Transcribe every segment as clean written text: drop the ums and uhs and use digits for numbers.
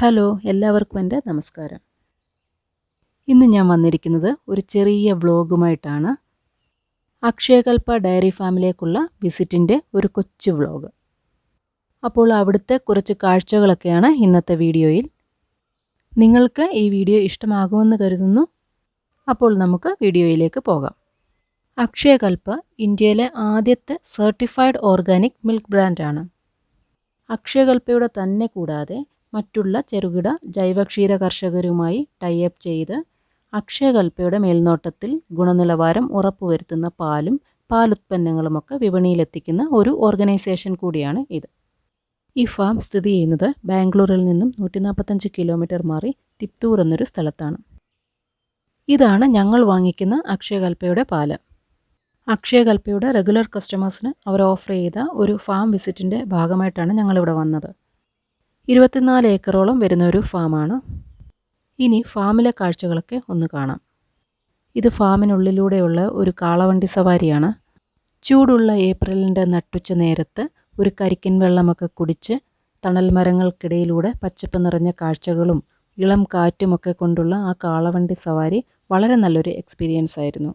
Hello, എല്ലാവർക്കും എൻ്റെ നമസ്കാരം. ഇന്ന് ഞാൻ വന്നിരിക്കുന്നത് ഒരു ചെറിയ വ്ളോഗുമായിട്ടാണ്. അക്ഷയകൽപ്പ ഡയറി ഫാമിലേക്കുള്ള വിസിറ്റിൻ്റെ ഒരു കൊച്ചു വ്ളോഗ്. അപ്പോൾ അവിടുത്തെ കുറച്ച് കാഴ്ചകളൊക്കെയാണ് ഇന്നത്തെ വീഡിയോയിൽ. നിങ്ങൾക്ക് ഈ വീഡിയോ ഇഷ്ടമാകുമെന്ന് കരുതുന്നു. അപ്പോൾ നമുക്ക് വീഡിയോയിലേക്ക് പോകാം. അക്ഷയകൽപ്പ ഇന്ത്യയിലെ ആദ്യത്തെ സർട്ടിഫൈഡ് ഓർഗാനിക് മിൽക്ക് ബ്രാൻഡാണ്. അക്ഷയകൽപ്പയുടെ തന്നെ കൂടാതെ മറ്റുള്ള ചെറുകിട ജൈവക്ഷീര കർഷകരുമായി ടൈഅപ്പ് ചെയ്ത് അക്ഷയകൽപ്പയുടെ മേൽനോട്ടത്തിൽ ഗുണനിലവാരം ഉറപ്പുവരുത്തുന്ന പാലും പാലുത്പന്നങ്ങളുമൊക്കെ വിപണിയിലെത്തിക്കുന്ന ഒരു ഓർഗനൈസേഷൻ കൂടിയാണ് ഇത്. ഈ ഫാം സ്ഥിതി ചെയ്യുന്നത് ബാംഗ്ലൂരിൽ നിന്നും 145 കിലോമീറ്റർ മാറി തിപ്തൂർ എന്നൊരു സ്ഥലത്താണ്. ഇതാണ് ഞങ്ങൾ വാങ്ങിക്കുന്ന അക്ഷയകൽപ്പയുടെ പാല്. അക്ഷയകൽപ്പയുടെ റെഗുലർ കസ്റ്റമേഴ്സിന് അവർ ഓഫർ ചെയ്ത ഒരു ഫാം വിസിറ്റിൻ്റെ ഭാഗമായിട്ടാണ് ഞങ്ങളിവിടെ വന്നത്. 24 ഏക്കറോളം വരുന്ന ഒരു ഫാമാണ്. ഇനി ഫാമിലെ കാഴ്ചകളൊക്കെ ഒന്ന് കാണാം. ഇത് ഫാമിനുള്ളിലൂടെയുള്ള ഒരു കാളവണ്ടി സവാരിയാണ്. ചൂടുള്ള ഏപ്രിലിൻ്റെ നട്ടുച്ച നേരത്ത് ഒരു കരിക്കിൻ വെള്ളമൊക്കെ കുടിച്ച് തണൽ മരങ്ങൾക്കിടയിലൂടെ പച്ചപ്പ് നിറഞ്ഞ കാഴ്ചകളും ഇളം കാറ്റുമൊക്കെ കൊണ്ടുള്ള ആ കാളവണ്ടി സവാരി വളരെ നല്ലൊരു എക്സ്പീരിയൻസ് ആയിരുന്നു.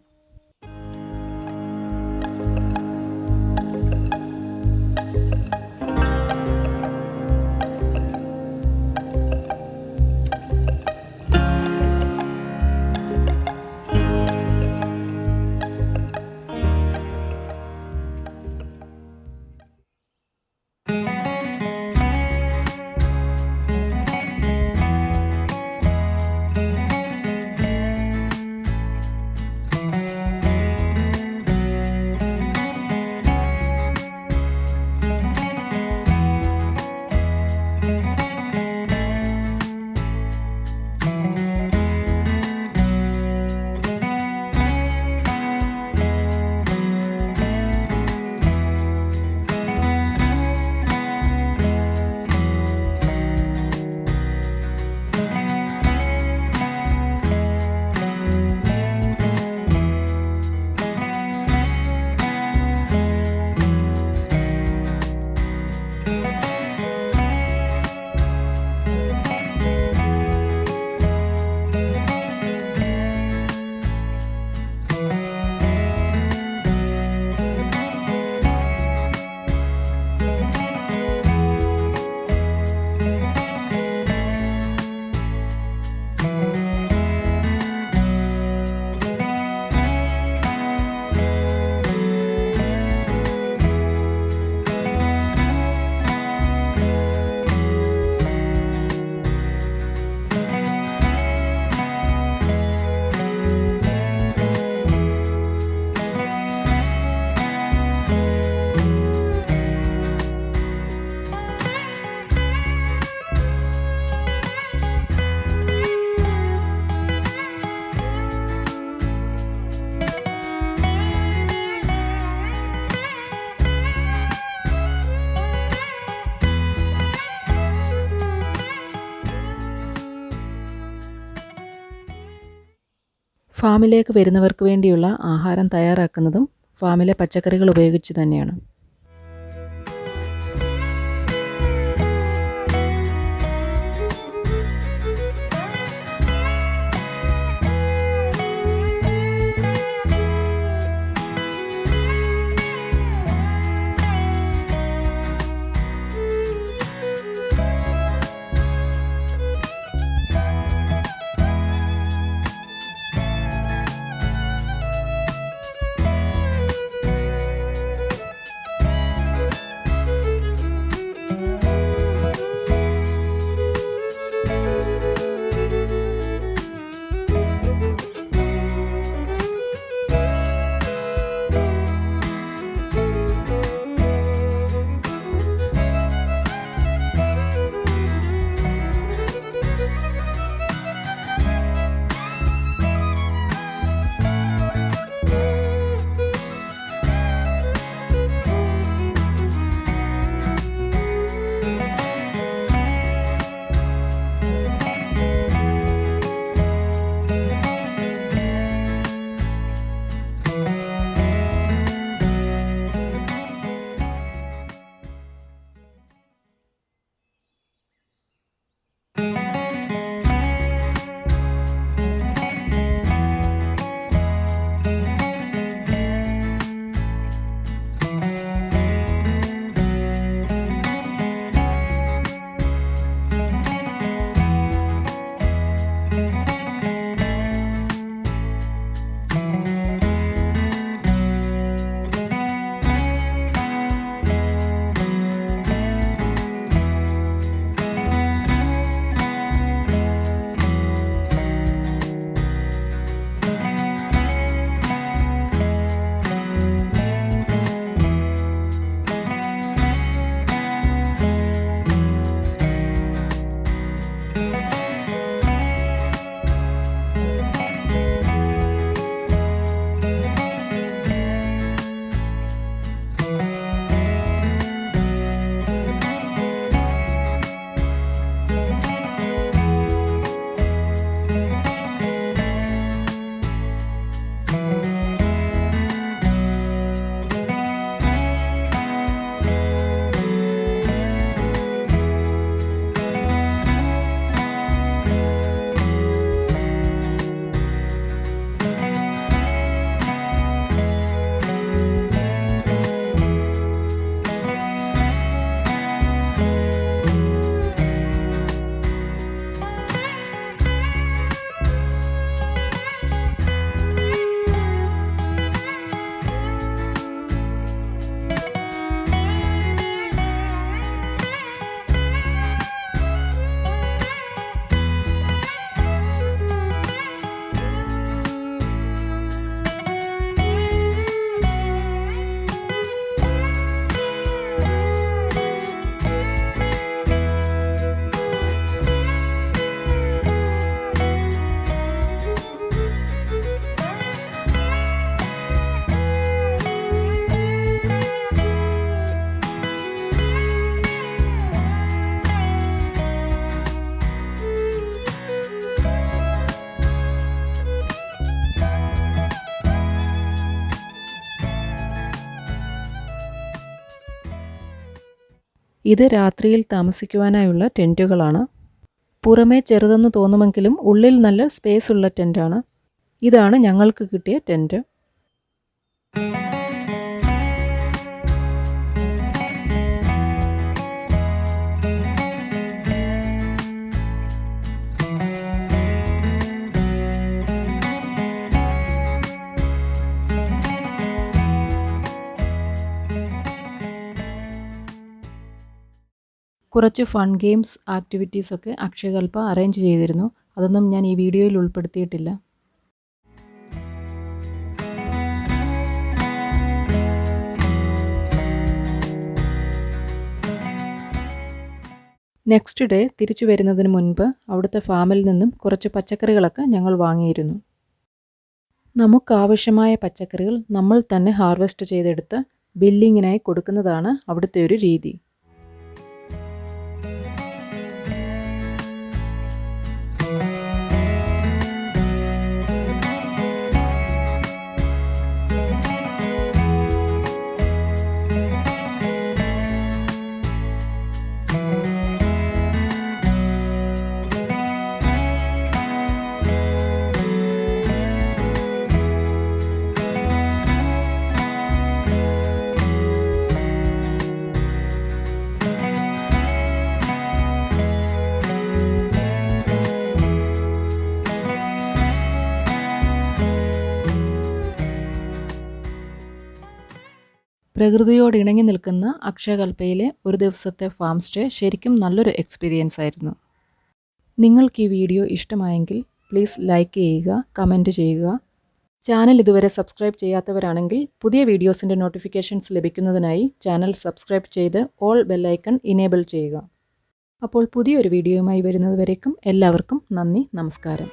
ഫാമിലേക്ക് വരുന്നവർക്ക് വേണ്ടിയുള്ള ആഹാരം തയ്യാറാക്കുന്നതും ഫാമിലെ പച്ചക്കറികൾ ഉപയോഗിച്ച് തന്നെയാണ്. ഇത് രാത്രിയിൽ താമസിക്കുവാനായുള്ള ടെൻറ്റുകളാണ്. പുറമേ ചെറുതെന്ന് തോന്നുമെങ്കിലും ഉള്ളിൽ നല്ല സ്പേസ് ഉള്ള ടെൻറ്റാണ്. ഇതാണ് ഞങ്ങൾക്ക് കിട്ടിയ ടെൻറ്റ്. കുറച്ച് ഫൺ ഗെയിംസ് ആക്ടിവിറ്റീസൊക്കെ അക്ഷയകൽപ അറേഞ്ച് ചെയ്തിരുന്നു. അതൊന്നും ഞാൻ ഈ വീഡിയോയിൽ ഉൾപ്പെടുത്തിയിട്ടില്ല. നെക്സ്റ്റ് ഡേ തിരിച്ചു വരുന്നതിന് മുൻപ് അവിടുത്തെ ഫാമിൽ നിന്നും കുറച്ച് പച്ചക്കറികളൊക്കെ ഞങ്ങൾ വാങ്ങിയിരുന്നു. നമുക്കാവശ്യമായ പച്ചക്കറികൾ നമ്മൾ തന്നെ ഹാർവെസ്റ്റ് ചെയ്തെടുത്ത് ബില്ലിങ്ങിനായി കൊടുക്കുന്നതാണ് അവിടുത്തെ ഒരു രീതി. പ്രകൃതിയോട് ഇണങ്ങി നിൽക്കുന്ന അക്ഷയകൽപ്പയിലെ ഒരു ദിവസത്തെ ഫാം സ്റ്റേ ശരിക്കും നല്ലൊരു എക്സ്പീരിയൻസ് ആയിരുന്നു. നിങ്ങൾക്ക് ഈ വീഡിയോ ഇഷ്ടമായെങ്കിൽ പ്ലീസ് ലൈക്ക് ചെയ്യുക, കമൻറ്റ് ചെയ്യുക. ചാനൽ ഇതുവരെ സബ്സ്ക്രൈബ് ചെയ്യാത്തവരാണെങ്കിൽ പുതിയ വീഡിയോസിൻ്റെ നോട്ടിഫിക്കേഷൻസ് ലഭിക്കുന്നതിനായി ചാനൽ സബ്സ്ക്രൈബ് ചെയ്ത് ഓൾ ബെല്ലൈക്കൺ ഇനേബിൾ ചെയ്യുക. അപ്പോൾ പുതിയൊരു വീഡിയോയുമായി വരുന്നതുവരേക്കും എല്ലാവർക്കും നന്ദി, നമസ്കാരം.